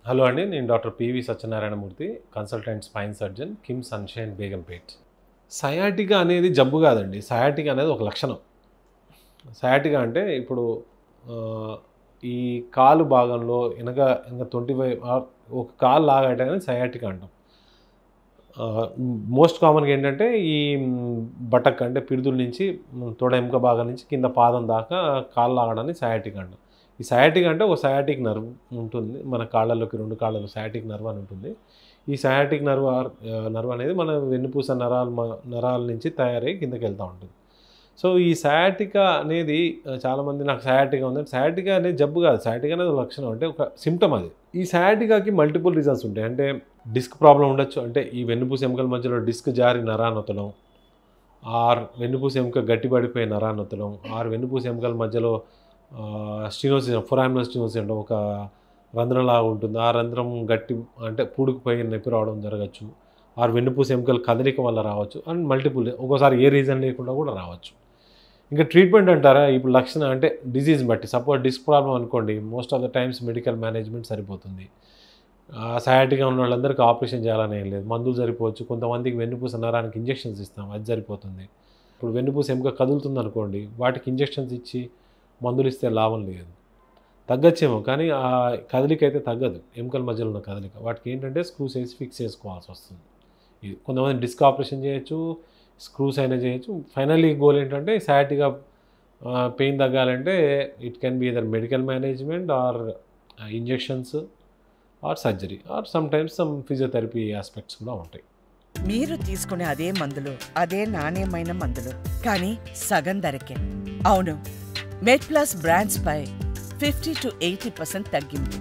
Hello అండి, నేను doctor PV Satyanarayana Murthy, consultant spine surgeon, Kim sunshine Begumpet. Sciatica అనేది జబ్బు కాదండి. సయాటికా అనేది ఒక లక్షణం. సయాటికా అంటే ఇప్పుడు ఈ కాలు భాగంలో వెనక 25 ఒక కాలు లాగటాన్ని సయాటికా అంటాం. మోస్ట్ కామన్గా ఏంటంటే ఈ బటక్ అంటే పిడుదుల నుంచి తొడ ఎముక భాగం నుంచి కింద పాదం దాకా కాలు లాగడాన్ని సయాటికా అంటాం. ఈ సయాటిక్ అంటే ఒక సయాటిక్ నర్వ్ ఉంటుంది మన కాళ్ళలోకి, 2 కాళ్ళలో సయాటిక్ నర్వ్ అని ఉంటుంది. ఈ సయాటిక్ నర్వ్ అనేది మన వెన్నుపూస నరాల నుంచి తయారై కిందకి వెళ్తూ ఉంటుంది. సో ఈ సయాటికా అనేది చాలామంది నాకు సయాటికా ఉందంటే, సయాటికా అనేది జబ్బు కాదు. సయాటికా అనేది ఒక లక్షణం, అంటే ఒక సిమ్టమ్ అది. ఈ సయాటికాకి మల్టిపుల్ రీజన్స్ ఉంటాయి. అంటే డిస్క్ ప్రాబ్లం ఉండొచ్చు, అంటే ఈ వెన్నుపూస ఎముకల మధ్యలో డిస్క్ జారి నరానొత్తడం, ఆర్ వెన్నుపూస ఎముక గట్టిపడిపోయి నరానొత్తడం, ఆర్ వెన్నుపూస ఎముకల మధ్యలో స్టినోసిస్, ఫొరామినల్ స్టినోసిస్ అంటే ఒక రంధ్రంలాగా ఉంటుంది. ఆ రంధ్రం గట్టి అంటే పూడుకుపోయి నొప్పి రావడం జరగచ్చు. ఆర్ వెన్నుపూస ఎముకల కదలిక వల్ల రావచ్చు. అండ్ మల్టిపుల్, ఒక్కోసారి ఏ రీజన్ లేకుండా కూడా రావచ్చు. ఇంకా ట్రీట్మెంట్ అంటారా, ఇప్పుడు లక్షణం అంటే డిజీజ్ బట్టి. సపోజ్ డిస్క్ ప్రాబ్లం అనుకోండి, most of the times medical management సరిపోతుంది. సయాటిగా ఉన్న వాళ్ళందరికీ ఆపరేషన్ చేయాలని ఏం లేదు, మందులు సరిపోవచ్చు. కొంతమందికి వెన్నుపూస నరానికి ఇంజెక్షన్స్ ఇస్తాం, అది సరిపోతుంది. ఇప్పుడు వెన్నుపూస ఎముక కదులుతుంది అనుకోండి, వాటికి ఇంజెక్షన్స్ ఇచ్చి మందులు ఇస్తే లాభం లేదు. తగ్గచ్చేమో కానీ ఆ కదలిక అయితే తగ్గదు, ఎముకల మధ్యలో ఉన్న కదలిక. వాటికి ఏంటంటే స్క్రూస్ వేసి ఫిక్స్ చేసుకోవాల్సి వస్తుంది. ఇది కొంతమంది డిస్క్ ఆపరేషన్ చేయొచ్చు, స్క్రూస్ అయినా చేయొచ్చు. ఫైనల్లీ గోల్ ఏంటంటే సయాటిగా పెయిన్ తగ్గాలంటే it can be either medical management or injections or surgery or sometimes some physiotherapy aspects కూడా ఉంటాయి. మీరు తీసుకునే అదే మందులు, అదే నాణ్యమైన మందులు, కానీ సగం ధరకే. అవును, మెడ్ ప్లస్ బ్రాండ్స్ పై 50 to 80% తగ్గింపు.